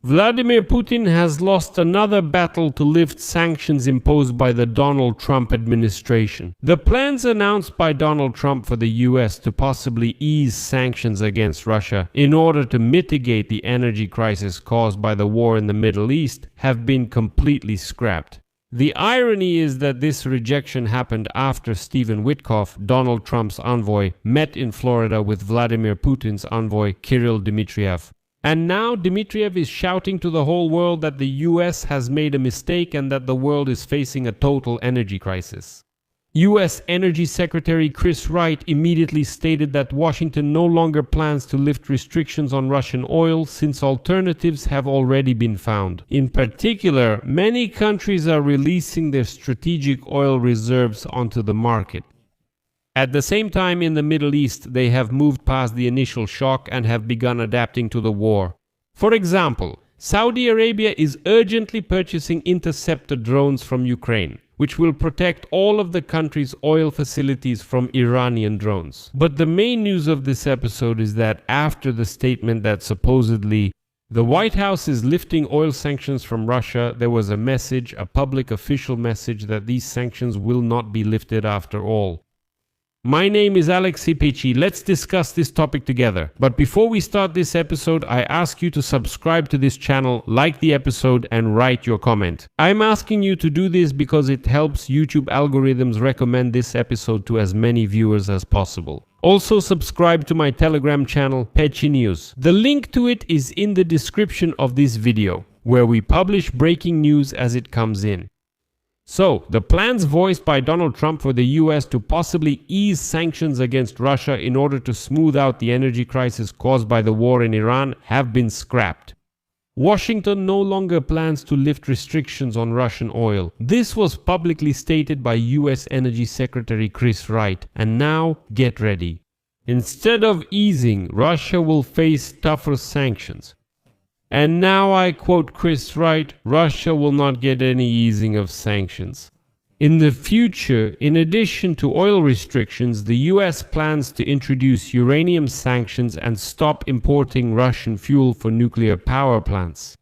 Vladimir Putin has lost another battle to lift sanctions imposed by the Donald Trump administration. The plans announced by Donald Trump for the US to possibly ease sanctions against Russia in order to mitigate the energy crisis caused by the war in the Middle East have been completely scrapped. The irony is that this rejection happened after Stephen Witkoff, Donald Trump's envoy, met in Florida with Vladimir Putin's envoy Kirill Dmitriev. And now Dmitriev is shouting to the whole world that the US has made a mistake and that the world is facing a total energy crisis. US Energy Secretary Chris Wright immediately stated that Washington no longer plans to lift restrictions on Russian oil since alternatives have already been found. In particular, many countries are releasing their strategic oil reserves onto the market. At the same time, in the Middle East, they have moved past the initial shock and have begun adapting to the war. For example, Saudi Arabia is urgently purchasing interceptor drones from Ukraine, which will protect all of the country's oil facilities from Iranian drones. But the main news of this episode is that after the statement that supposedly the White House is lifting oil sanctions from Russia, there was a message, a public official message, that these sanctions will not be lifted after all. My name is Alex Sipici. Let's discuss this topic together. But before we start this episode, I ask you to subscribe to this channel, like the episode, and write your comment. I'm asking you to do this because it helps YouTube algorithms recommend this episode to as many viewers as possible. Also subscribe to my Telegram channel, Peci News. The link to it is in the description of this video, where we publish breaking news as it comes in. So, the plans voiced by Donald Trump for the US to possibly ease sanctions against Russia in order to smooth out the energy crisis caused by the war in Iran have been scrapped. Washington no longer plans to lift restrictions on Russian oil. This was publicly stated by US Energy Secretary Chris Wright, and now get ready. Instead of easing, Russia will face tougher sanctions. And now I quote Chris Wright, Russia will not get any easing of sanctions. In the future, in addition to oil restrictions, the US plans to introduce uranium sanctions and stop importing Russian fuel for nuclear power plants.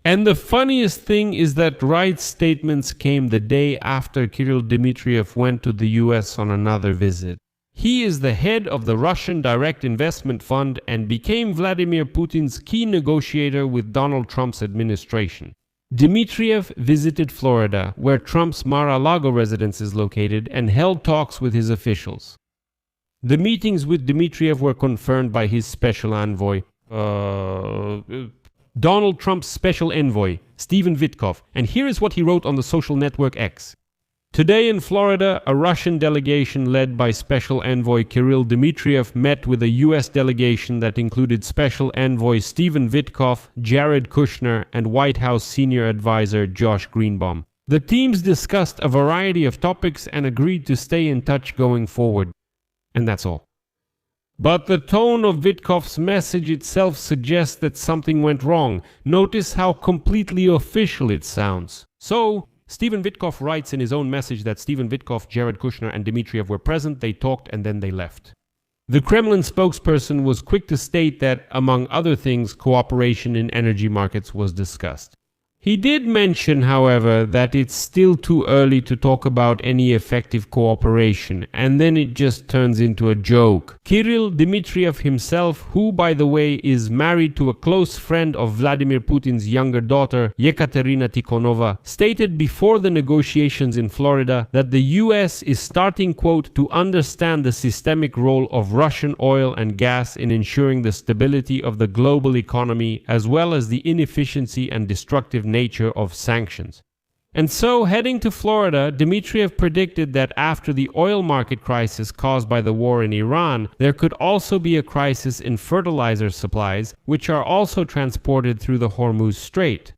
And the funniest thing is that Wright's statements came the day after Kirill Dmitriev went to the US on another visit. He is the head of the Russian Direct Investment Fund and became Vladimir Putin's key negotiator with Donald Trump's administration. Dmitriev visited Florida, where Trump's Mar-a-Lago residence is located, and held talks with his officials. The meetings with Dmitriev were confirmed by his special envoy, Donald Trump's special envoy, Stephen Witkoff, and here is what he wrote on the social network X. Today in Florida, a Russian delegation led by Special Envoy Kirill Dmitriev met with a U.S. delegation that included Special Envoy Stephen Witkoff, Jared Kushner, and White House Senior Advisor Josh Greenbaum. The teams discussed a variety of topics and agreed to stay in touch going forward. And that's all. But the tone of Witkoff's message itself suggests that something went wrong. Notice how completely official it sounds. So, Stephen Witkoff writes in his own message that Stephen Witkoff, Jared Kushner, and Dmitriev were present, they talked, and then they left. The Kremlin spokesperson was quick to state that, among other things, cooperation in energy markets was discussed. He did mention, however, that it's still too early to talk about any effective cooperation, and then it just turns into a joke. Kirill Dmitriev himself, who, by the way, is married to a close friend of Vladimir Putin's younger daughter, Yekaterina Tikhonova, stated before the negotiations in Florida that the US is starting, quote, to understand the systemic role of Russian oil and gas in ensuring the stability of the global economy, as well as the inefficiency and destructive nature of sanctions. And so, heading to Florida, Dmitriev predicted that after the oil market crisis caused by the war in Iran, there could also be a crisis in fertilizer supplies, which are also transported through the Hormuz Strait.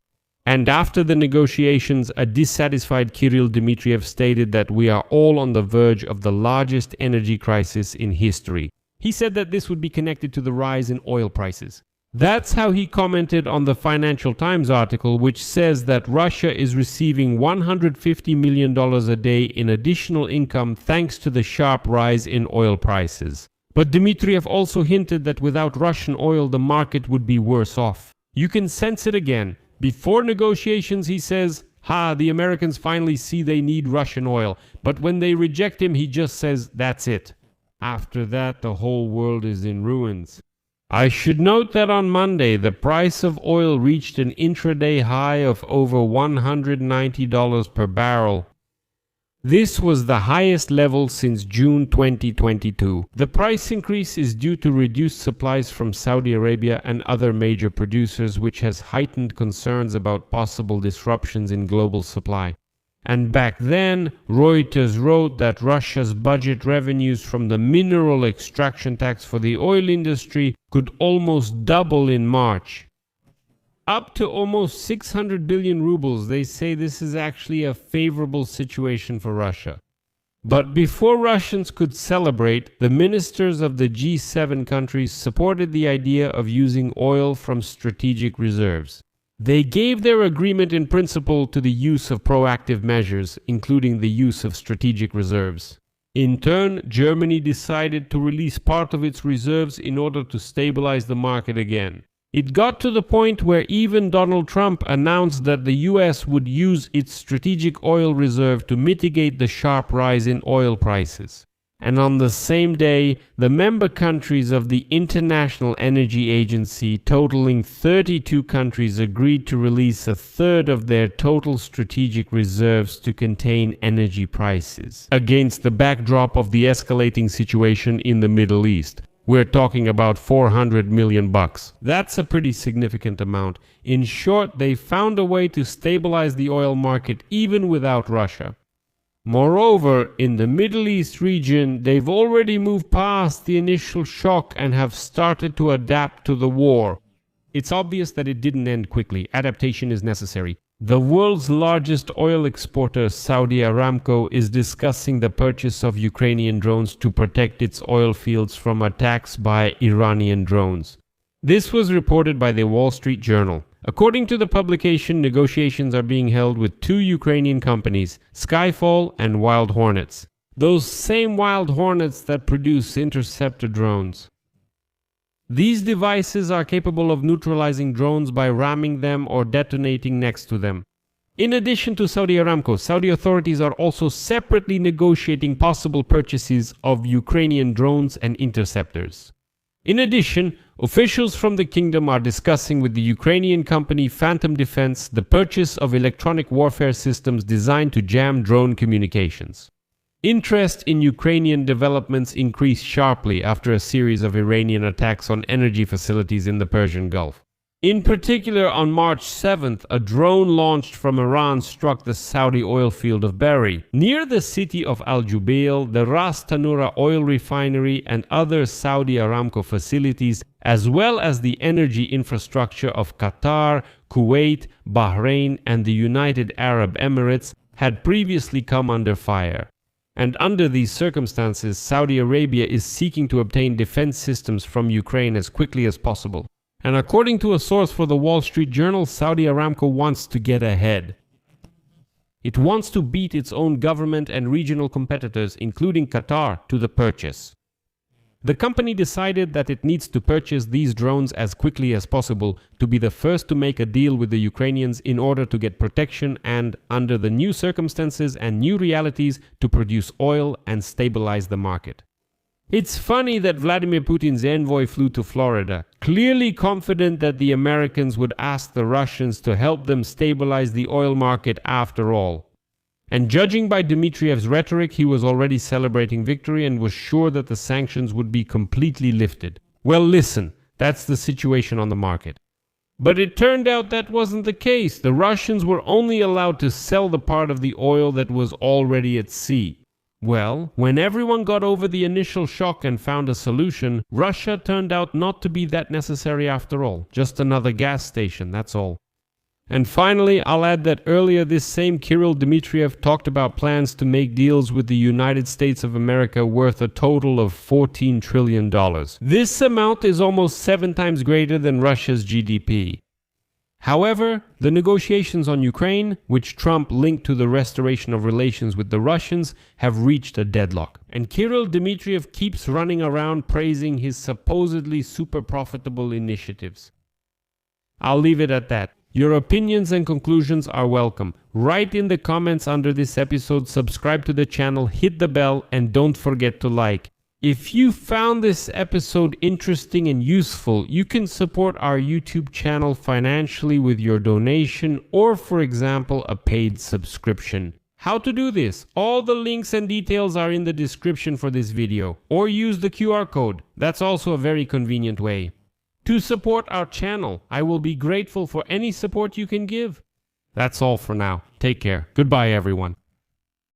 And after the negotiations, a dissatisfied Kirill Dmitriev stated that we are all on the verge of the largest energy crisis in history. He said that this would be connected to the rise in oil prices. That's how he commented on the Financial Times article, which says that Russia is receiving $150 million a day in additional income thanks to the sharp rise in oil prices. But Dmitriev also hinted that without Russian oil, the market would be worse off. You can sense it again. Before negotiations, he says, the Americans finally see they need Russian oil. But when they reject him, he just says, that's it. After that, the whole world is in ruins. I should note that on Monday, the price of oil reached an intraday high of over $190 per barrel. This was the highest level since June 2022. The price increase is due to reduced supplies from Saudi Arabia and other major producers, which has heightened concerns about possible disruptions in global supply. And back then, Reuters wrote that Russia's budget revenues from the mineral extraction tax for the oil industry could almost double in March. Up to almost 600 billion rubles. They say this is actually a favorable situation for Russia. But before Russians could celebrate, the ministers of the G7 countries supported the idea of using oil from strategic reserves. They gave their agreement in principle to the use of proactive measures, including the use of strategic reserves. In turn, Germany decided to release part of its reserves in order to stabilize the market again. It got to the point where even Donald Trump announced that the US would use its strategic oil reserve to mitigate the sharp rise in oil prices. And on the same day, the member countries of the International Energy Agency, totaling 32 countries, agreed to release a third of their total strategic reserves to contain energy prices, against the backdrop of the escalating situation in the Middle East. We're talking about $400 million. That's a pretty significant amount. In short, they found a way to stabilize the oil market even without Russia. Moreover, in the Middle East region, they've already moved past the initial shock and have started to adapt to the war. It's obvious that it didn't end quickly. Adaptation is necessary. The world's largest oil exporter, Saudi Aramco, is discussing the purchase of Ukrainian drones to protect its oil fields from attacks by Iranian drones. This was reported by the Wall Street Journal. According to the publication, negotiations are being held with two Ukrainian companies, Skyfall and Wild Hornets. Those same Wild Hornets that produce interceptor drones. These devices are capable of neutralizing drones by ramming them or detonating next to them. In addition to Saudi Aramco, Saudi authorities are also separately negotiating possible purchases of Ukrainian drones and interceptors. In addition, officials from the kingdom are discussing with the Ukrainian company Phantom Defense the purchase of electronic warfare systems designed to jam drone communications. Interest in Ukrainian developments increased sharply after a series of Iranian attacks on energy facilities in the Persian Gulf. In particular, on March 7th, a drone launched from Iran struck the Saudi oil field of Berri. Near the city of Al Jubail, the Ras Tanura oil refinery and other Saudi Aramco facilities, as well as the energy infrastructure of Qatar, Kuwait, Bahrain, and the United Arab Emirates, had previously come under fire. And under these circumstances, Saudi Arabia is seeking to obtain defense systems from Ukraine as quickly as possible. And according to a source for the Wall Street Journal, Saudi Aramco wants to get ahead. It wants to beat its own government and regional competitors, including Qatar, to the purchase. The company decided that it needs to purchase these drones as quickly as possible to be the first to make a deal with the Ukrainians in order to get protection and, under the new circumstances and new realities, to produce oil and stabilize the market. It's funny that Vladimir Putin's envoy flew to Florida, clearly confident that the Americans would ask the Russians to help them stabilize the oil market after all. And judging by Dmitriev's rhetoric, he was already celebrating victory and was sure that the sanctions would be completely lifted. Well, listen, that's the situation on the market. But it turned out that wasn't the case. The Russians were only allowed to sell the part of the oil that was already at sea. Well, when everyone got over the initial shock and found a solution, Russia turned out not to be that necessary after all. Just another gas station, that's all. And finally, I'll add that earlier this same Kirill Dmitriev talked about plans to make deals with the United States of America worth a total of $14 trillion. This amount is almost 7 times greater than Russia's GDP. However, the negotiations on Ukraine, which Trump linked to the restoration of relations with the Russians, have reached a deadlock. And Kirill Dmitriev keeps running around praising his supposedly super profitable initiatives. I'll leave it at that. Your opinions and conclusions are welcome. Write in the comments under this episode, subscribe to the channel, hit the bell, and don't forget to like. If you found this episode interesting and useful, you can support our YouTube channel financially with your donation or, for example, a paid subscription. How to do this? All the links and details are in the description for this video, or use the QR code. That's also a very convenient way. To support our channel, I will be grateful for any support you can give. That's all for now. Take care. Goodbye, everyone.